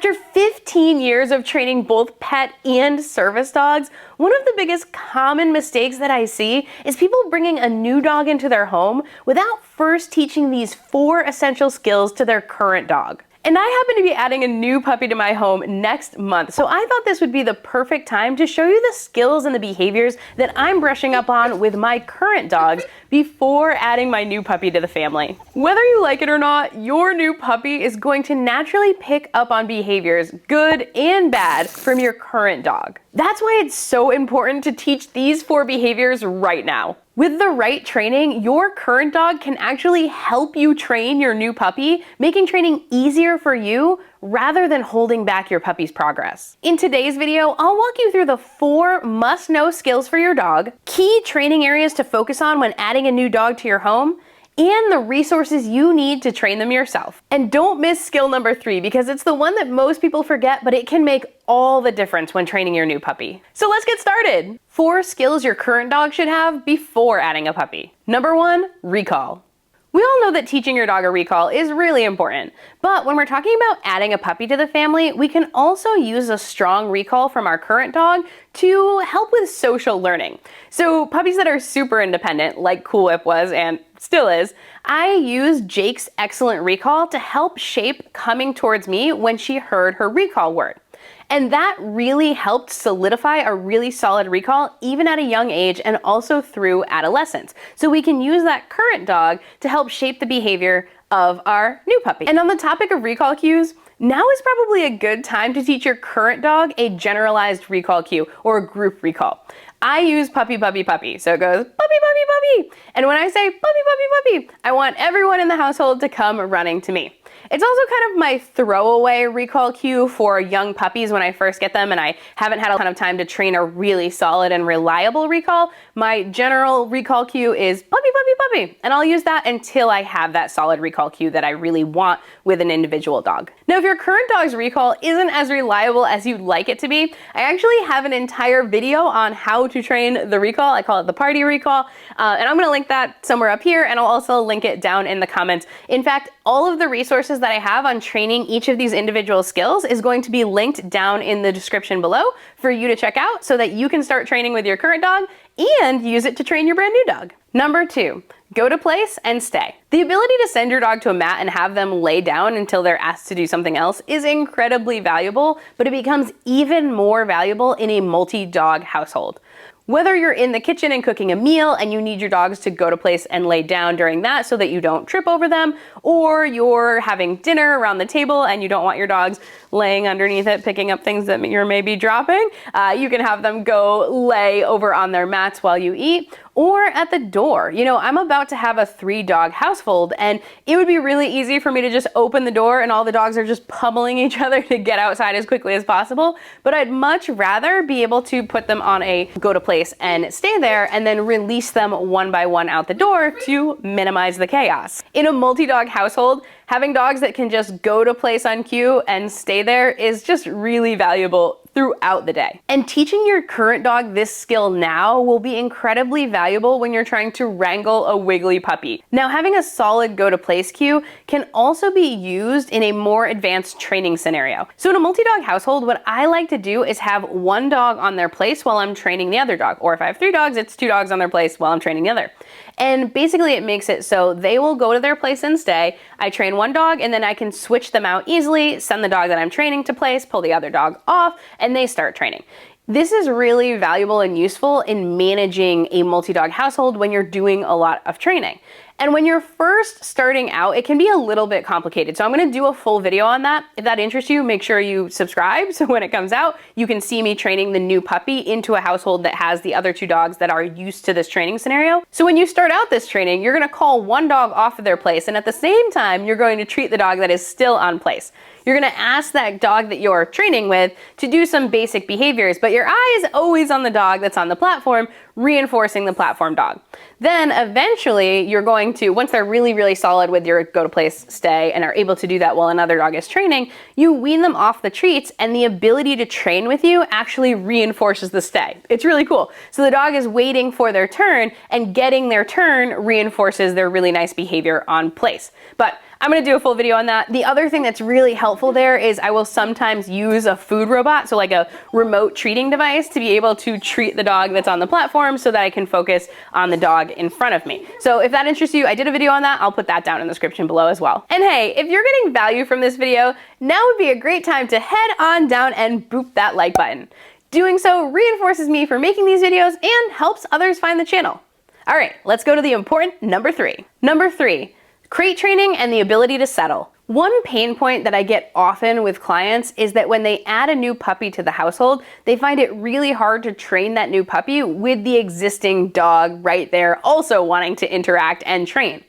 After 15 years of training both pet and service dogs, one of the biggest common mistakes that I see is people bringing a new dog into their home without first teaching these 4 essential skills to their current dog. And I happen to be adding a new puppy to my home next month, so I thought this would be the perfect time to show you the skills and the behaviors that I'm brushing up on with my current dogs before adding my new puppy to the family. Whether you like it or not, your new puppy is going to naturally pick up on behaviors, good and bad, from your current dog. That's why it's so important to teach these 4 behaviors right now. With the right training, your current dog can actually help you train your new puppy, making training easier for you rather than holding back your puppy's progress. In today's video, I'll walk you through the 4 must-know skills for your dog, key training areas to focus on when adding a new dog to your home, and the resources you need to train them yourself. And don't miss skill number 3 because it's the one that most people forget, but it can make all the difference when training your new puppy. So let's get started. 4 skills your current dog should have before adding a puppy. Number 1, recall. We all know that teaching your dog a recall is really important, but when we're talking about adding a puppy to the family, we can also use a strong recall from our current dog to help with social learning. So puppies that are super independent, like Cool Whip was and still is, I use Jake's excellent recall to help shape coming towards me when she heard her recall word. And that really helped solidify a really solid recall even at a young age and also through adolescence. So we can use that current dog to help shape the behavior of our new puppy. And on the topic of recall cues, now is probably a good time to teach your current dog a generalized recall cue or a group recall. I use puppy, puppy, puppy. So it goes puppy, puppy, puppy. And when I say puppy, puppy, puppy, I want everyone in the household to come running to me. It's also kind of my throwaway recall cue for young puppies when I first get them and I haven't had a ton of time to train a really solid and reliable recall. My general recall cue is puppy, puppy, puppy, and I'll use that until I have that solid recall cue that I really want with an individual dog. Now, if your current dog's recall isn't as reliable as you'd like it to be, I actually have an entire video on how to train the recall. I call it the party recall, and I'm gonna link that somewhere up here, and I'll also link it down in the comments. In fact, all of the resources that I have on training each of these individual skills is going to be linked down in the description below for you to check out so that you can start training with your current dog and use it to train your brand new dog. Number 2, go to place and stay. The ability to send your dog to a mat and have them lay down until they're asked to do something else is incredibly valuable, but it becomes even more valuable in a multi-dog household. Whether you're in the kitchen and cooking a meal and you need your dogs to go to place and lay down during that so that you don't trip over them, or you're having dinner around the table and you don't want your dogs laying underneath it picking up things that you're maybe dropping, you can have them go lay over on their mats while you eat, or at the door. You know, I'm about to have a 3-dog household and it would be really easy for me to just open the door and all the dogs are just pummeling each other to get outside as quickly as possible, but I'd much rather be able to put them on a go to place and stay there and then release them one by one out the door to minimize the chaos. In a multi-dog household, having dogs that can just go to place on cue and stay there is just really valuable throughout the day. And teaching your current dog this skill now will be incredibly valuable when you're trying to wrangle a wiggly puppy. Now, having a solid go to place cue can also be used in a more advanced training scenario. So in a multi-dog household, what I like to do is have 1 dog on their place while I'm training the other dog. Or if I have 3 dogs, it's 2 dogs on their place while I'm training the other. And basically it makes it so they will go to their place and stay. I train 1 dog and then I can switch them out easily, send the dog that I'm training to place, pull the other dog off, and they start training. This is really valuable and useful in managing a multi-dog household when you're doing a lot of training. And when you're first starting out, it can be a little bit complicated. So I'm gonna do a full video on that. If that interests you, make sure you subscribe so when it comes out, you can see me training the new puppy into a household that has the other 2 dogs that are used to this training scenario. So when you start out this training, you're gonna call 1 dog off of their place, and at the same time, you're going to treat the dog that is still on place. You're gonna ask that dog that you're training with to do some basic behaviors, but your eye is always on the dog that's on the platform, reinforcing the platform dog. Then eventually you're going to, once they're really, really solid with your go to place stay and are able to do that while another dog is training, you wean them off the treats and the ability to train with you actually reinforces the stay. It's really cool. So the dog is waiting for their turn and getting their turn reinforces their really nice behavior on place. But I'm gonna do a full video on that. The other thing that's really helpful there is I will sometimes use a food robot, so like a remote treating device, to be able to treat the dog that's on the platform so that I can focus on the dog in front of me. So if that interests you, I did a video on that. I'll put that down in the description below as well. And hey, if you're getting value from this video, now would be a great time to head on down and boop that like button. Doing so reinforces me for making these videos and helps others find the channel. All right, let's go to the important number 3. Number 3. Crate training and the ability to settle. One pain point that I get often with clients is that when they add a new puppy to the household, they find it really hard to train that new puppy with the existing dog right there also wanting to interact and train.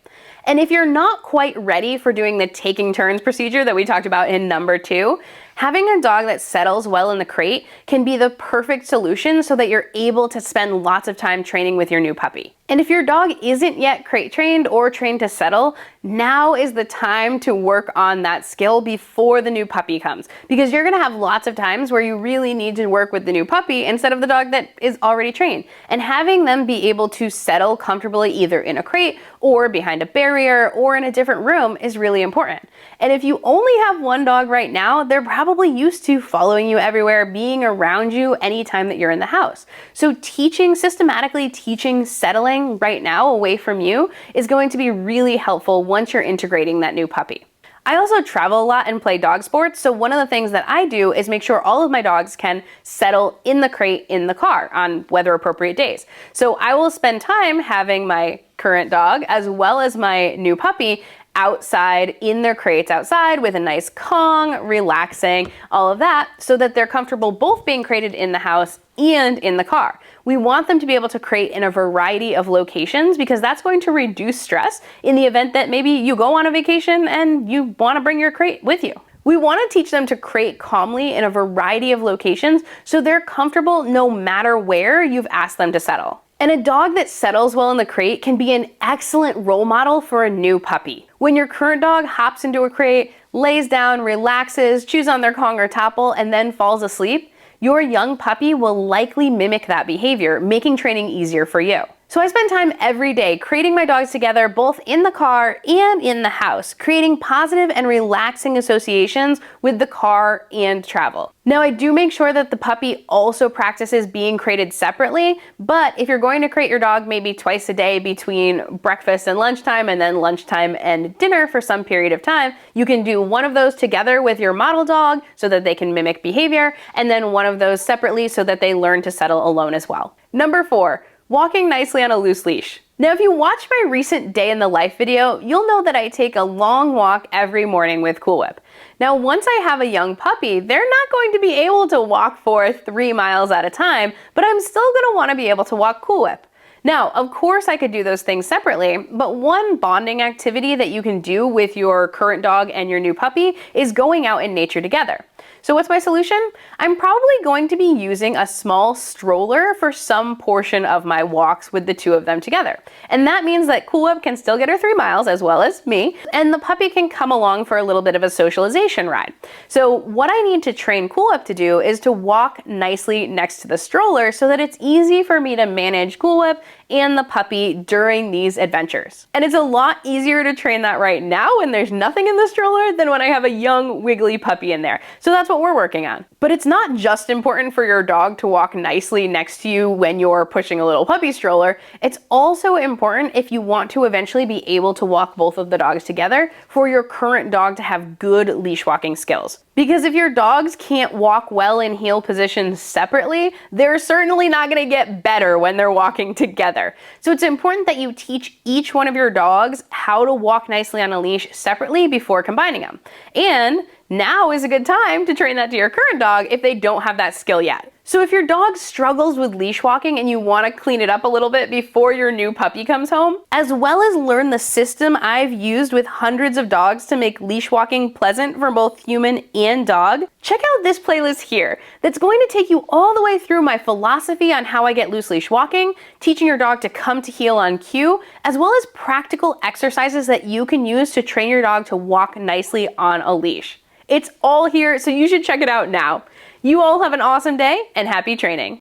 And if you're not quite ready for doing the taking turns procedure that we talked about in number 2, having a dog that settles well in the crate can be the perfect solution so that you're able to spend lots of time training with your new puppy. And if your dog isn't yet crate trained or trained to settle, now is the time to work on that skill before the new puppy comes. Because you're gonna have lots of times where you really need to work with the new puppy instead of the dog that is already trained. And having them be able to settle comfortably either in a crate or behind a barrier or in a different room is really important. And if you only have one dog right now, they're probably used to following you everywhere, being around you anytime that you're in the house. So systematically teaching settling right now away from you is going to be really helpful once you're integrating that new puppy. I also travel a lot and play dog sports, so one of the things that I do is make sure all of my dogs can settle in the crate in the car on weather appropriate days. So I will spend time having my current dog as well as my new puppy outside in their crates outside with a nice Kong, relaxing, all of that, so that they're comfortable both being crated in the house and in the car. We want them to be able to crate in a variety of locations because that's going to reduce stress in the event that maybe you go on a vacation and you want to bring your crate with you. We want to teach them to crate calmly in a variety of locations so they're comfortable no matter where you've asked them to settle. And a dog that settles well in the crate can be an excellent role model for a new puppy. When your current dog hops into a crate, lays down, relaxes, chews on their Kong or Topple, and then falls asleep, your young puppy will likely mimic that behavior, making training easier for you. So I spend time every day crating my dogs together both in the car and in the house, creating positive and relaxing associations with the car and travel. Now I do make sure that the puppy also practices being crated separately, but if you're going to crate your dog maybe twice a day between breakfast and lunchtime and then lunchtime and dinner for some period of time, you can do one of those together with your model dog so that they can mimic behavior, and then one of those separately so that they learn to settle alone as well. Number 4. Walking nicely on a loose leash. Now, if you watch my recent day in the life video, you'll know that I take a long walk every morning with Cool Whip. Now, once I have a young puppy, they're not going to be able to walk for 3 miles at a time, but I'm still gonna wanna be able to walk Cool Whip. Now, of course I could do those things separately, but one bonding activity that you can do with your current dog and your new puppy is going out in nature together. So what's my solution? I'm probably going to be using a small stroller for some portion of my walks with the two of them together. And that means that Cool Whip can still get her 3 miles as well as me, and the puppy can come along for a little bit of a socialization ride. So what I need to train Cool Whip to do is to walk nicely next to the stroller so that it's easy for me to manage Cool Whip and the puppy during these adventures. And it's a lot easier to train that right now when there's nothing in the stroller than when I have a young wiggly puppy in there. So that's what we're working on. But it's not just important for your dog to walk nicely next to you when you're pushing a little puppy stroller. It's also important if you want to eventually be able to walk both of the dogs together for your current dog to have good leash walking skills. Because if your dogs can't walk well in heel positions separately, they're certainly not going to get better when they're walking together. So it's important that you teach each one of your dogs how to walk nicely on a leash separately before combining them. And now is a good time to train that to your current dog if they don't have that skill yet. So if your dog struggles with leash walking and you want to clean it up a little bit before your new puppy comes home, as well as learn the system I've used with hundreds of dogs to make leash walking pleasant for both human and dog, check out this playlist here that's going to take you all the way through my philosophy on how I get loose leash walking, teaching your dog to come to heel on cue, as well as practical exercises that you can use to train your dog to walk nicely on a leash. It's all here, so you should check it out now. You all have an awesome day and happy training.